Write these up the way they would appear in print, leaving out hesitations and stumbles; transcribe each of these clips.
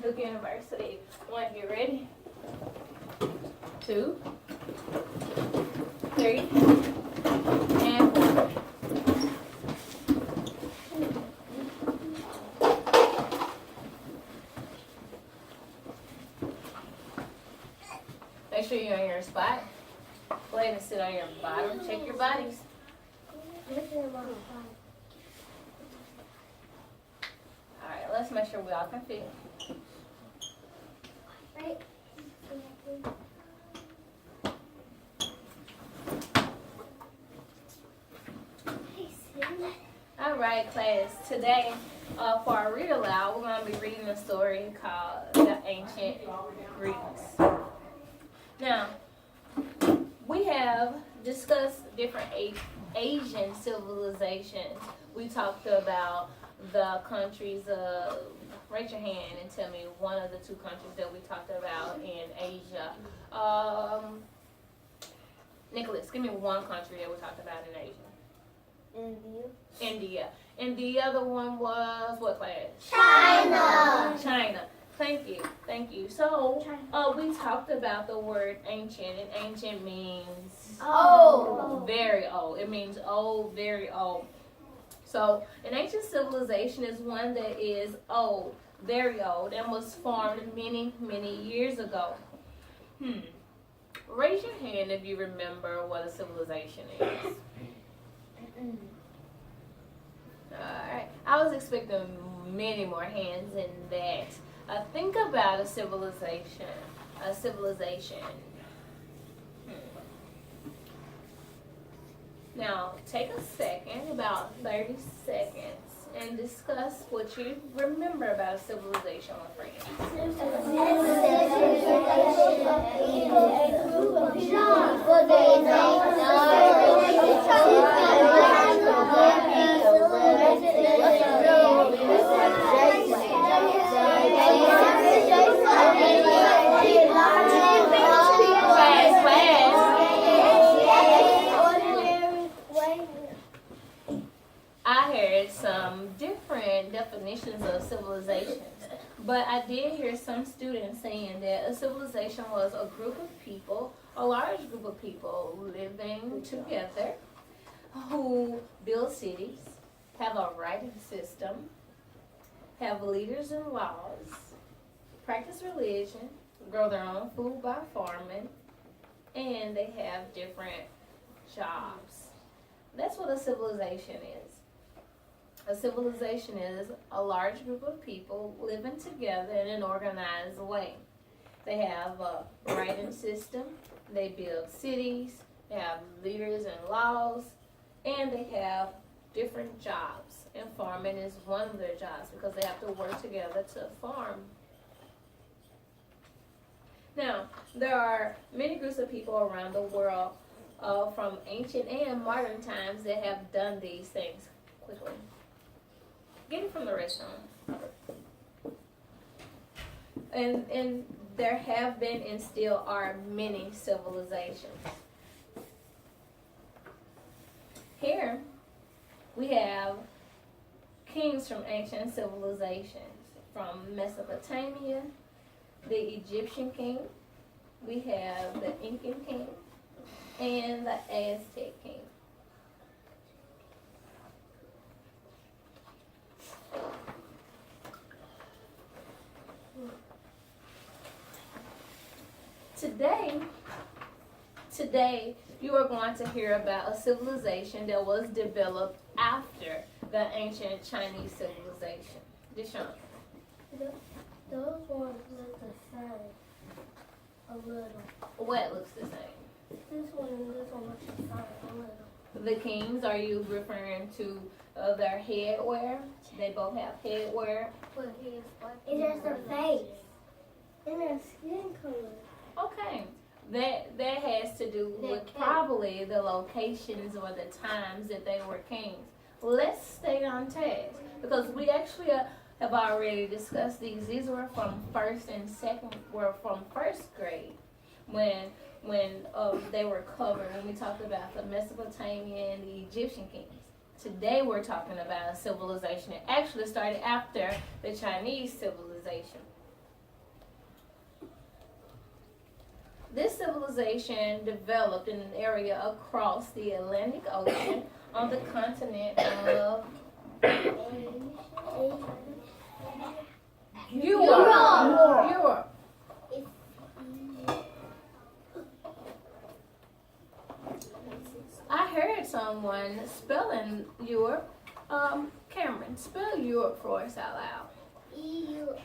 Duke University. One, get ready. 2, 3, and 4. Make sure you're on your spot. Go ahead and sit on your bottom. Check your bodies. Alright, let's make sure we all can fit. Right. Alright, class. Today, for our read aloud, we're going to be reading a story called The Ancient Greeks. Now, we have discussed different Asian civilizations. We talked about the countries of, raise your hand and tell me one of the 2 countries that we talked about in Asia. Nicholas, give me one country that we talked about in Asia. India. And the other one was what class? China. Thank you. So, we talked about the word ancient, and ancient means old. Very old. It means old, very old. So, an ancient civilization is one that is old, very old, and was formed many, many years ago. Raise your hand if you remember what a civilization is. Alright, I was expecting many more hands in that. Think about a civilization. Now, take a second, about 30 seconds, and discuss what you remember about a civilization with friends. I heard some different definitions of civilizations, but I did hear some students saying that a civilization was a group of people, a large group of people living together who build cities, have a writing system, have leaders and laws, practice religion, grow their own food by farming, and they have different jobs. That's what a civilization is. A civilization is a large group of people living together in an organized way. They have a writing system, they build cities, they have leaders and laws, and they have different jobs. And farming is one of their jobs because they have to work together to farm. Now, there are many groups of people around the world from ancient and modern times that have done these things. Quickly. Get it from the rest of them. And there have been and still are many civilizations. Here we have kings from ancient civilizations. From Mesopotamia, the Egyptian king, we have the Incan king, and the Aztec king. Today, you are going to hear about a civilization that was developed after the ancient Chinese civilization. Deshaun. Those ones look the same. A little. What looks the same? This one and this one look the same. A little. The kings, are you referring to their headwear? They both have headwear. It's just their face and their skin color. Okay. That has to do with probably the locations or the times that they were kings. Let's stay on task because we actually have already discussed these. These were from first grade when they were covered when we talked about the Mesopotamian and the Egyptian kings. Today we're talking about a civilization that actually started after the Chinese civilization. This civilization developed in an area across the Atlantic Ocean on the continent of Europe. I heard someone spelling Europe. Cameron, spell Europe for us out loud. Europe.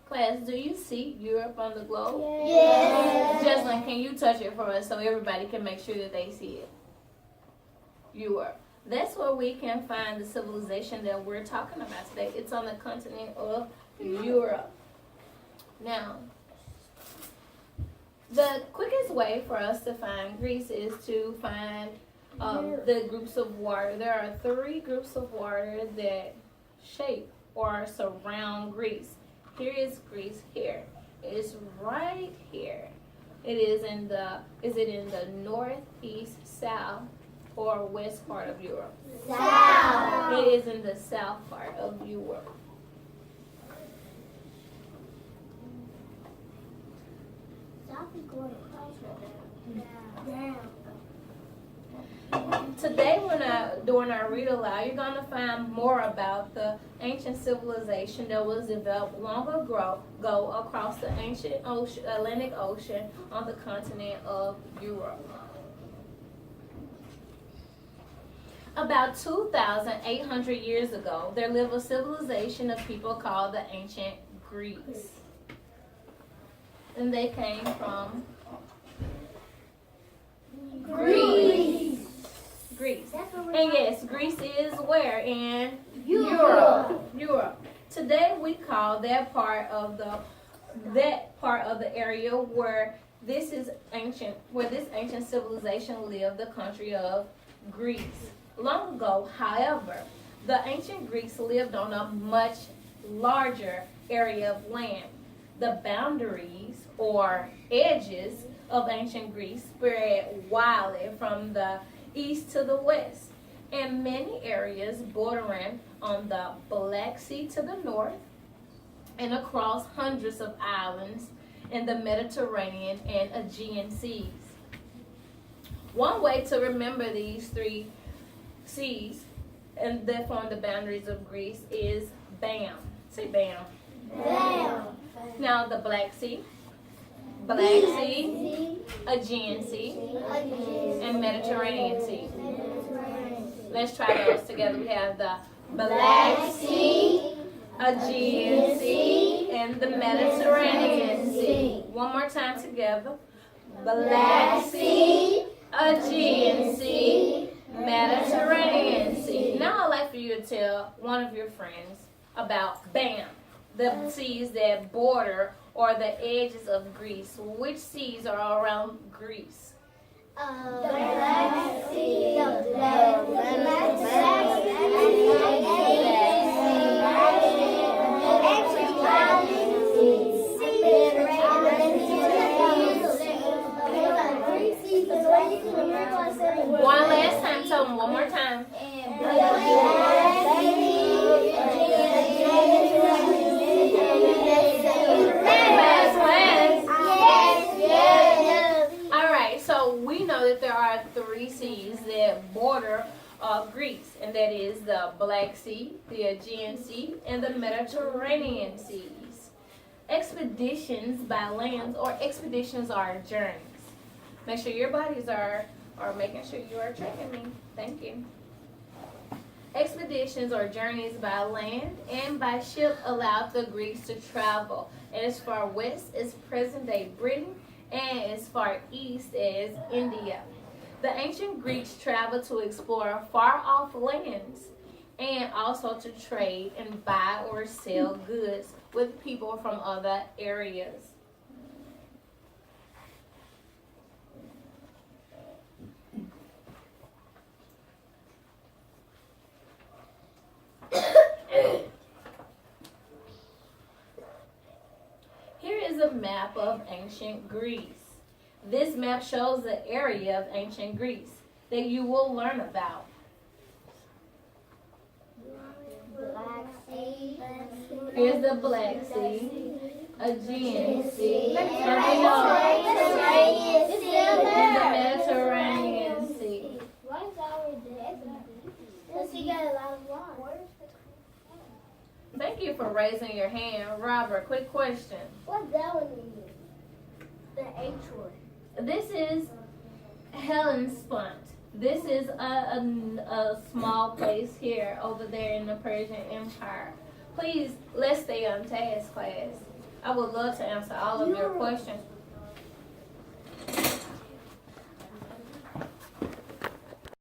Class, do you see Europe on the globe? Yes. Jocelyn, can you touch it for us so everybody can make sure that they see it? Europe. That's where we can find the civilization that we're talking about today. It's on the continent of Europe. Now, the quickest way for us to find Greece is to find the groups of water. There are 3 groups of water that shape or surround Greece. Here is Greece here. It is right here. Is it in the north, east, south, or west part of Europe? South. It is in the south part of Europe. South is going down. Today, during our read aloud, you're going to find more about the ancient civilization that was developed long ago across the ancient Atlantic Ocean on the continent of Europe. About 2,800 years ago, there lived a civilization of people called the ancient Greeks. And they came from Greece. And yes, Greece is where? In Europe. Today we call that part of the area where this ancient civilization lived, the country of Greece. Long ago, however, the ancient Greeks lived on a much larger area of land. The boundaries or edges of ancient Greece spread widely from the east to the west, and many areas bordering on the Black Sea to the north and across hundreds of islands in the Mediterranean and Aegean seas. One way to remember these 3 seas and that form the boundaries of Greece is BAM. Say BAM. Bam. Now the Black Sea, Aegean Sea, and Mediterranean Sea. Let's try those together. We have the Black Sea, Aegean Sea, and the Mediterranean Sea. One more time together. Black Sea, Aegean Sea, Mediterranean Sea. Now I'd like for you to tell one of your friends about BAM, the seas that border or the edges of Greece. Which seas are around Greece? The Black Sea, the Black One last time, tell them one more time. Alright, so we know that there are 3 seas that border Greece, and that is the Black Sea, the Aegean Sea, and the Mediterranean seas. Expeditions by land or expeditions are journeys. Make sure your bodies are making sure you are tracking me. Thank you. Expeditions or journeys by land and by ship allowed the Greeks to travel as far west as present-day Britain and as far east as India. The ancient Greeks traveled to explore far-off lands and also to trade and buy or sell goods with people from other areas. Here is a map of ancient Greece. This map shows the area of ancient Greece that you will learn about. Here's the Black Sea, Aegean Sea. The And we know Mediterranean Sea. and the Mediterranean Sea. Why is ours there? Because you got a lot of water. Thank you for raising your hand. Robert, quick question. What's that one mean? The H one. This is Hellespont. This is a small place here over there in the Persian Empire. Please, let's stay on task, class. I would love to answer all of your questions.